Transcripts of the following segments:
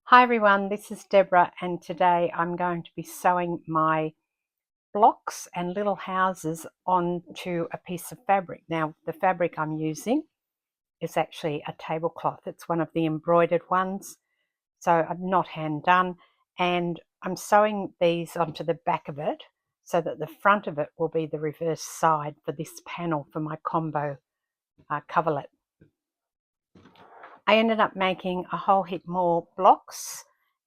Hi everyone, this is Deborah and today I'm going to be sewing my blocks and little houses onto a piece of fabric. Now the fabric I'm using is actually a tablecloth. It's one of the embroidered ones, so I'm not hand done, and I'm sewing these onto the back of it so that the front of it will be the reverse side for this panel for my combo coverlet. I ended up making a whole heap more blocks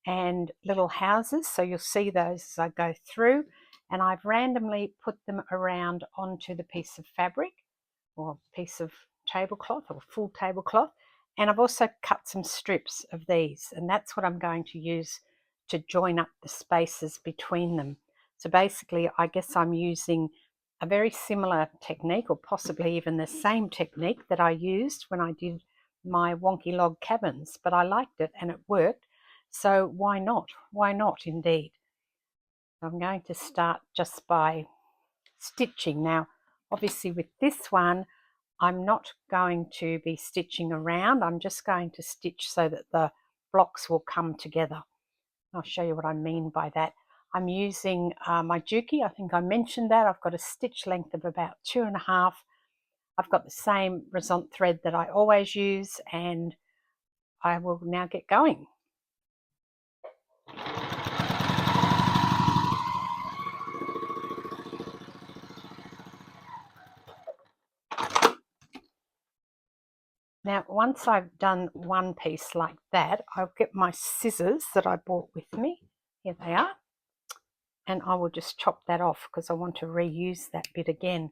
and little houses, so you'll see those as I go through, and I've randomly put them around onto the piece of fabric or piece of tablecloth or full tablecloth, and I've also cut some strips of these, and that's what I'm going to use to join up the spaces between them. So basically I guess I'm using a very similar technique, or possibly even the same technique that I used when I did my wonky log cabins, but I liked it and it worked, so why not? Why not indeed? I'm going to start just by stitching. Now obviously with this one I'm not going to be stitching around, I'm just going to stitch so that the blocks will come together. I'll show you what I mean by that. I'm using my Juki. I think I mentioned that. I've got a stitch length of about 2.5. I've got the same Rasant thread that I always use, and I will now get going. Now, once I've done one piece like that, I'll get my scissors that I brought with me. Here they are. And I will just chop that off because I want to reuse that bit again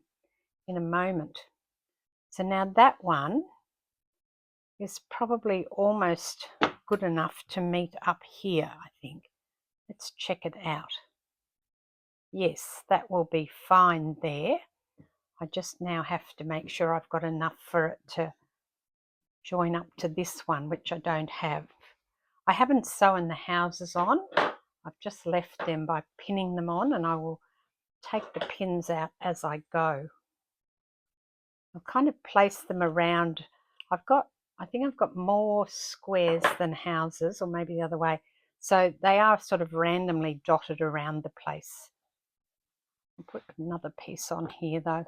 in a moment. So now that one is probably almost good enough to meet up here, I think. Let's check it out. Yes, that will be fine there. I just now have to make sure I've got enough for it to join up to this one, which I don't have. I haven't sewn the houses on. I've just left them by pinning them on, and I will take the pins out as I go. I'll kind of place them around. I think I've got more squares than houses, or maybe the other way. So they are sort of randomly dotted around the place. I'll put another piece on here though.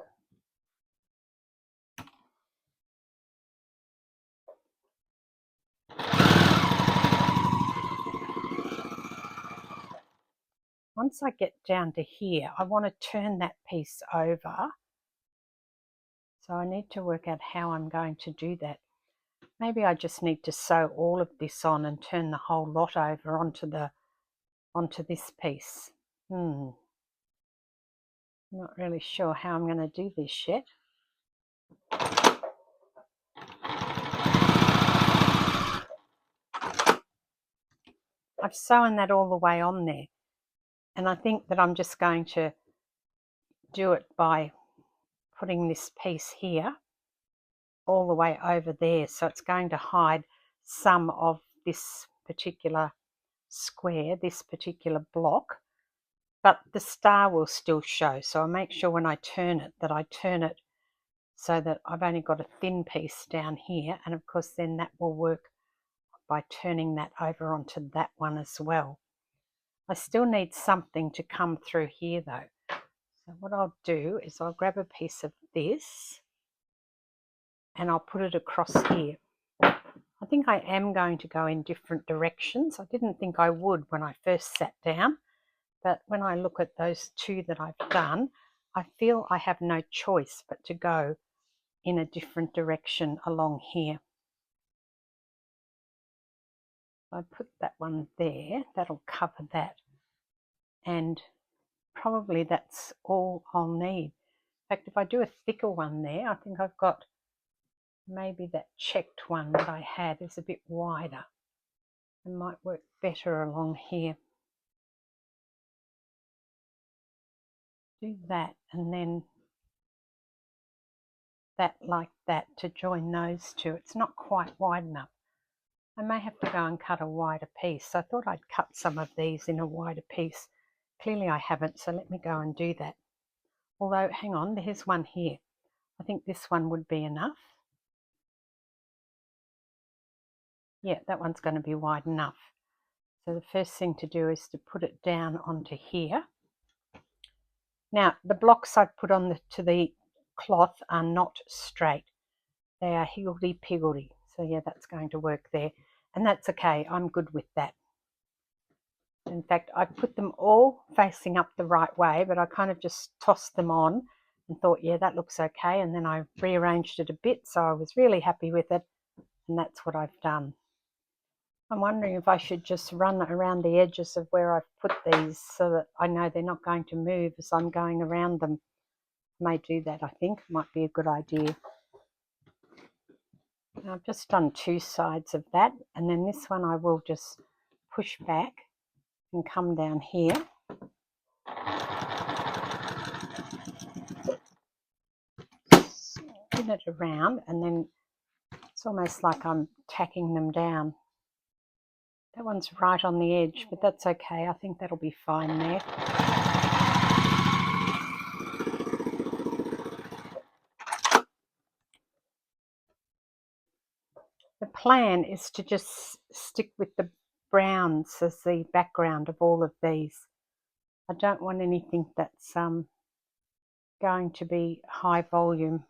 Once I get down to here, I want to turn that piece over. So I need to work out how I'm going to do that. Maybe I just need to sew all of this on and turn the whole lot over onto this piece. I'm not really sure how I'm going to do this yet. I've sewn that all the way on there, and I think that I'm just going to do it by putting this piece here all the way over there, so it's going to hide some of this particular square, this particular block, but the star will still show. So I'll make sure when I turn it that I turn it so that I've only got a thin piece down here, and of course then that will work by turning that over onto that one as well. I still need something to come through here though. So what I'll do is I'll grab a piece of this and I'll put it across here. I think I am going to go in different directions. I didn't think I would when I first sat down, but when I look at those two that I've done, I feel I have no choice but to go in a different direction along here. I put that one there, that'll cover that, and probably that's all I'll need. In fact, if I do a thicker one there, I think I've got maybe that checked one that I had is a bit wider. It might work better along here. Do that and then that like that to join those two. It's not quite wide enough. I may have to go and cut a wider piece. I thought I'd cut some of these in a wider piece. Clearly I haven't, so let me go and do that. Although, hang on, there's one here. I think this one would be enough. Yeah, that one's going to be wide enough. So the first thing to do is to put it down onto here. Now the blocks I've put on to the cloth are not straight. They are higgledy-piggledy. So yeah, that's going to work there. And that's okay, I'm good with that. In fact, I put them all facing up the right way, but I kind of just tossed them on and thought, yeah, that looks okay. And then I rearranged it a bit, so I was really happy with it. And that's what I've done. I'm wondering if I should just run around the edges of where I've put these so that I know they're not going to move as I'm going around them. I may do that, I think. Might be a good idea. Now, I've just done two sides of that, and then this one I will just push back and come down here. Spin it around, and then it's almost like I'm tacking them down. That one's right on the edge, but that's okay. I think that'll be fine there. The plan is to just stick with the browns as the background of all of these. I don't want anything that's going to be high volume.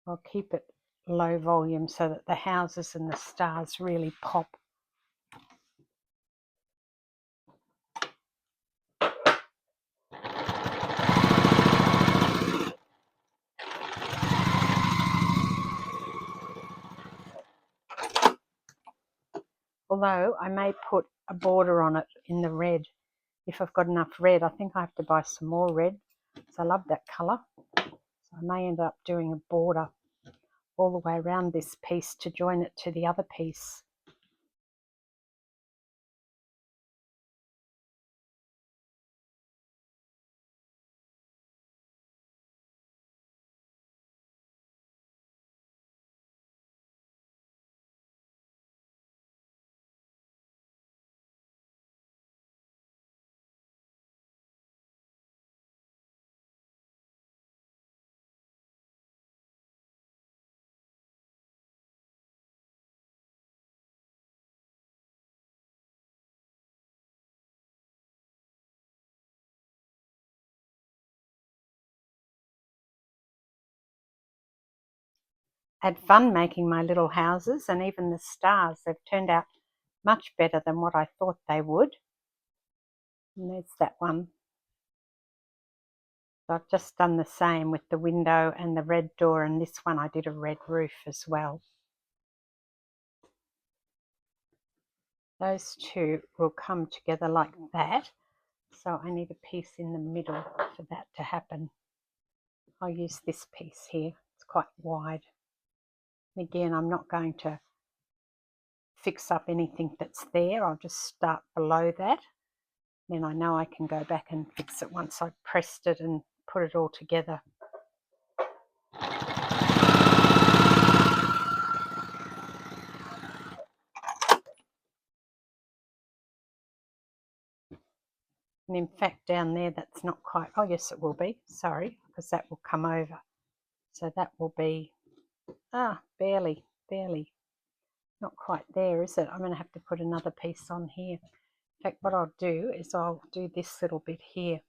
I'll keep it low volume so that the houses and the stars really pop. Although I may put a border on it in the red if I've got enough red. I think I have to buy some more red because I love that colour. So I may end up doing a border all the way around this piece to join it to the other piece. I had fun making my little houses, and even the stars, they've turned out much better than what I thought they would. And there's that one. So I've just done the same with the window and the red door, and this one I did a red roof as well. Those two will come together like that. So I need a piece in the middle for that to happen. I'll use this piece here. It's quite wide. And again, I'm not going to fix up anything that's there. I'll just start below that. Then I know I can go back and fix it once I've pressed it and put it all together. And in fact, down there, that's not quite, oh yes, it will be, sorry, because that will come over. So that will be, barely, not quite there, is it? I'm going to have to put another piece on here. In fact, what I'll do is I'll do this little bit here.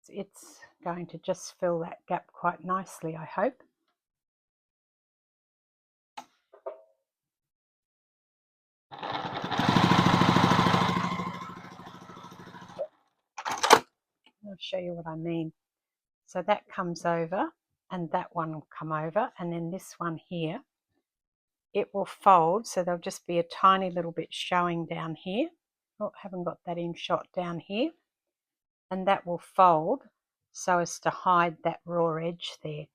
It's going to just fill that gap quite nicely, I hope. I'll show you what I mean. So that comes over, and that one will come over, and then this one here, it will fold, so there'll just be a tiny little bit showing down here. Oh, haven't got that in shot down here. And that will fold so as to hide that raw edge there.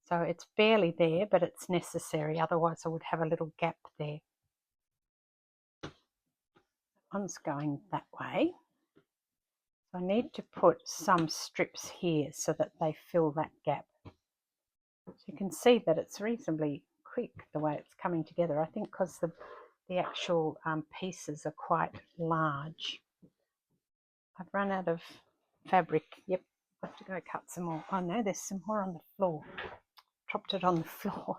So it's barely there, but it's necessary, otherwise I would have a little gap there. One's going that way. So I need to put some strips here so that they fill that gap. So you can see that it's reasonably quick the way it's coming together. I think because the actual pieces are quite large. I've run out of fabric. Yep, I have to go cut some more. Oh no, there's some more on the floor. Dropped it on the floor.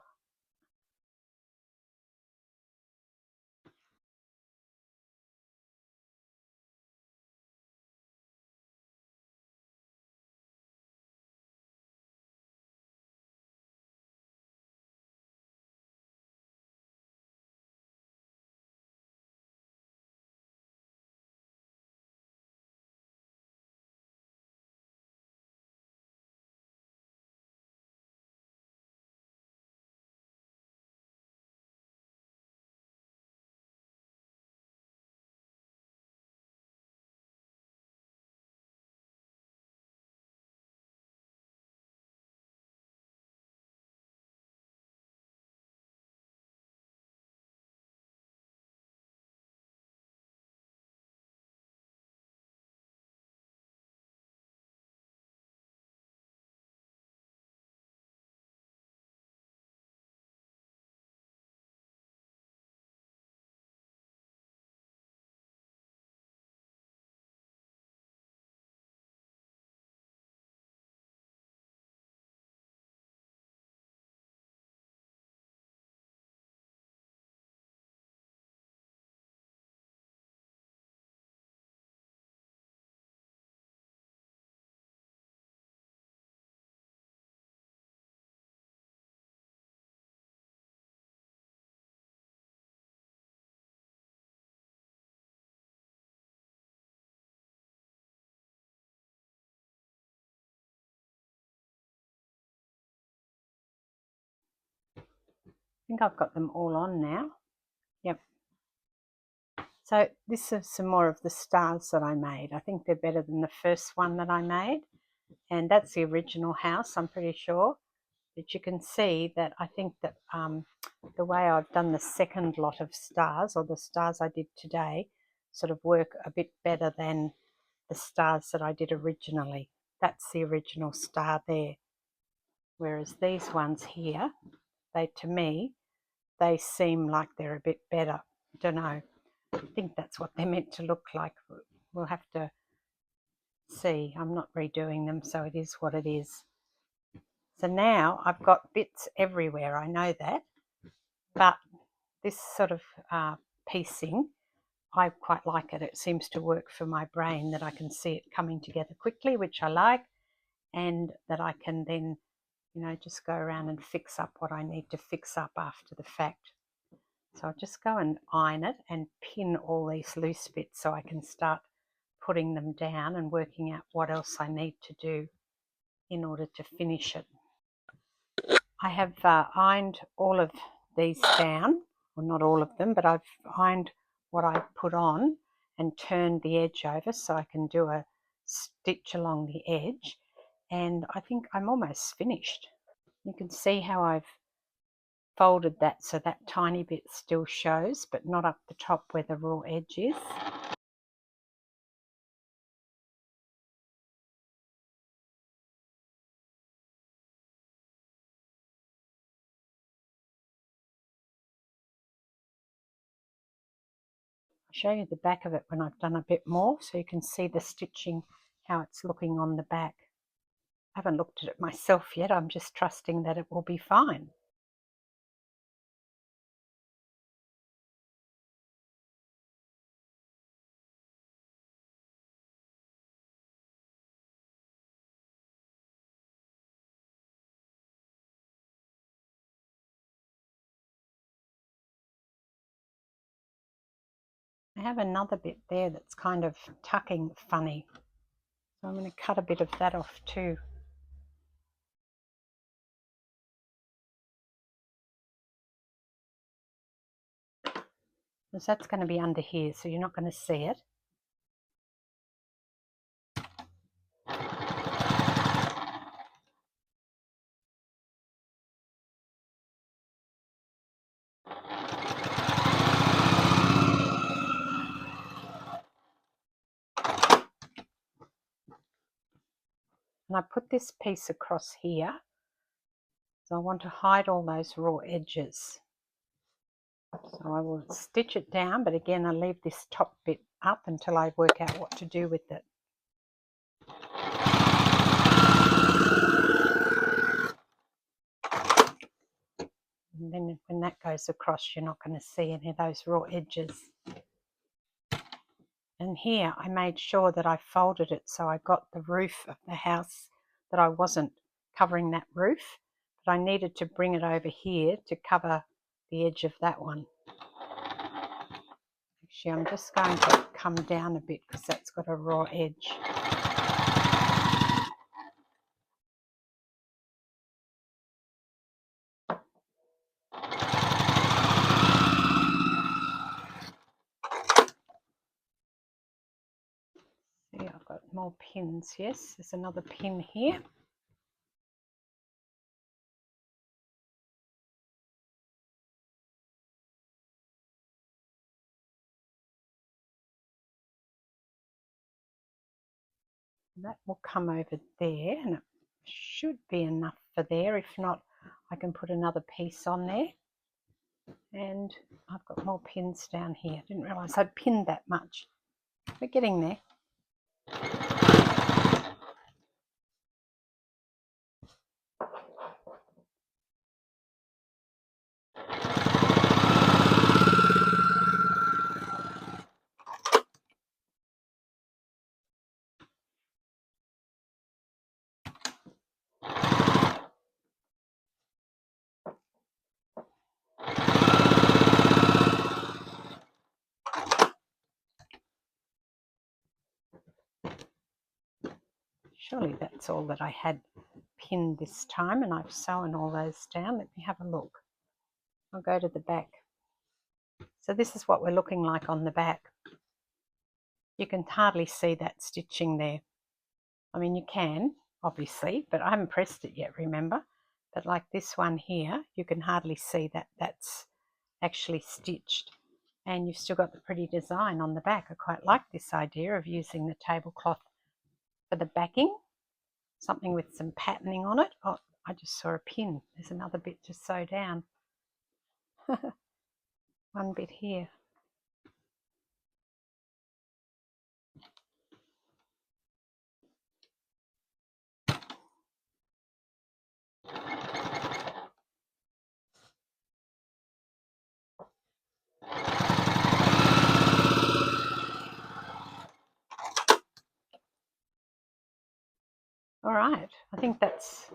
think I've got them all on now. Yep. So this is some more of the stars that I made. I think they're better than the first one that I made. And that's the original house, I'm pretty sure. But you can see that I think that the way I've done the second lot of stars, or the stars I did today, sort of work a bit better than the stars that I did originally. That's the original star there. Whereas these ones here, to me, they seem like they're a bit better. I don't know. I think that's what they're meant to look like. We'll have to see. I'm not redoing them, so it is what it is. So now I've got bits everywhere, I know that, but this sort of piecing, I quite like it. It seems to work for my brain, that I can see it coming together quickly, which I like, and that I can then, you know, just go around and fix up what I need to fix up after the fact. So I'll just go and iron it and pin all these loose bits so I can start putting them down and working out what else I need to do in order to finish it. I have ironed all of these down, well, not all of them, but I've ironed what I put on and turned the edge over so I can do a stitch along the edge, and I think I'm almost finished. You can see how I've folded that so that tiny bit still shows, but not up the top where the raw edge is. I'll show you the back of it when I've done a bit more so you can see the stitching, how it's looking on the back. I haven't looked at it myself yet, I'm just trusting that it will be fine. I have another bit there that's kind of tucking funny, so I'm going to cut a bit of that off too. Because that's going to be under here, so you're not going to see it. And I put this piece across here, so I want to hide all those raw edges. So I will stitch it down, but again I leave this top bit up until I work out what to do with it. And then when that goes across, you're not going to see any of those raw edges. And here I made sure that I folded it so I got the roof of the house, that I wasn't covering that roof, but I needed to bring it over here to cover the edge of that one. Actually, I'm just going to come down a bit because that's got a raw edge. See, I've got more pins. Yes, there's another pin here. That will come over there, and it should be enough for there. If not, I can put another piece on there. And I've got more pins down here. I didn't realise I'd pinned that much. We're getting there. Surely that's all that I had pinned this time, and I've sewn all those down. Let me have a look. I'll go to the back. So this is what we're looking like on the back. You can hardly see that stitching there. I mean, you can, obviously, but I haven't pressed it yet, remember? But like this one here, you can hardly see that that's actually stitched. And you've still got the pretty design on the back. I quite like this idea of using the tablecloth for the backing, something with some patterning on it. Oh, I just saw a pin. There's another bit to sew down. One bit here. All right, I think that's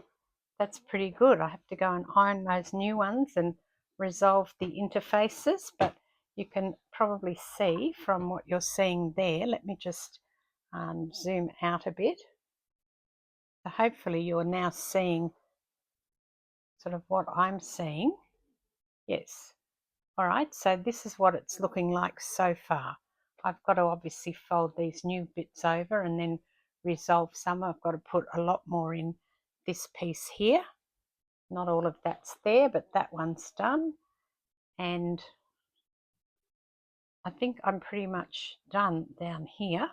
pretty good. I have to go and iron those new ones and resolve the interfaces, but you can probably see from what you're seeing there. Let me just zoom out a bit. So hopefully you're now seeing sort of what I'm seeing. Yes. All right, so this is what it's looking like so far. I've got to obviously fold these new bits over and then resolve some. I've got to put a lot more in this piece here. Not all of that's there, but that one's done. And I think I'm pretty much done down here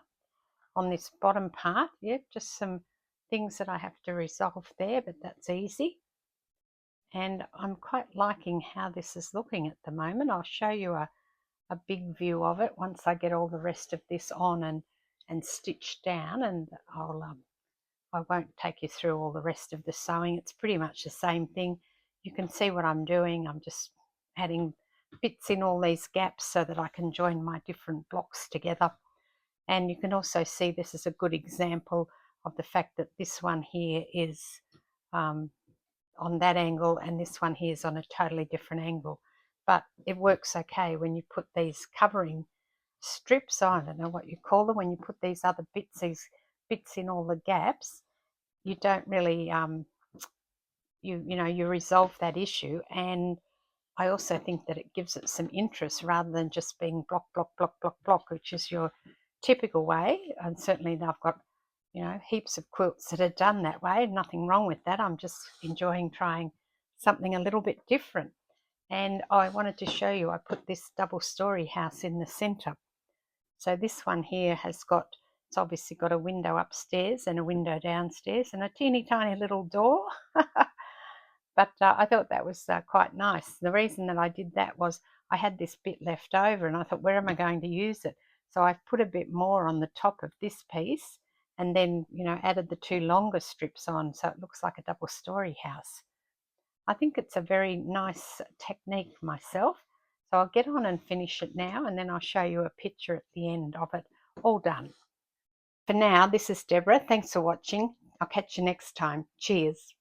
on this bottom part. Yeah, just some things that I have to resolve there, but that's easy. And I'm quite liking how this is looking at the moment. I'll show you a big view of it once I get all the rest of this on and stitched down, and I won't take you through all the rest of the sewing. It's pretty much the same thing. You can see what I'm doing. I'm just adding bits in all these gaps so that I can join my different blocks together. And you can also see this is a good example of the fact that this one here is on that angle and this one here is on a totally different angle. But it works okay when you put these covering strips on. I don't know what you call them, when you put these other bits, these bits in all the gaps, you don't really you resolve that issue. And I also think that it gives it some interest rather than just being block, block, block, block, block, which is your typical way. And certainly I've got, heaps of quilts that are done that way. Nothing wrong with that. I'm just enjoying trying something a little bit different. And I wanted to show you, I put this double story house in the center. So this one here it's obviously got a window upstairs and a window downstairs and a teeny tiny little door. But I thought that was quite nice. The reason that I did that was I had this bit left over and I thought, where am I going to use it? So I've put a bit more on the top of this piece and then, added the two longer strips on so it looks like a double story house. I think it's a very nice technique myself. So I'll get on and finish it now and then I'll show you a picture at the end of it all done. For now, this is Deborah. Thanks for watching. I'll catch you next time. Cheers.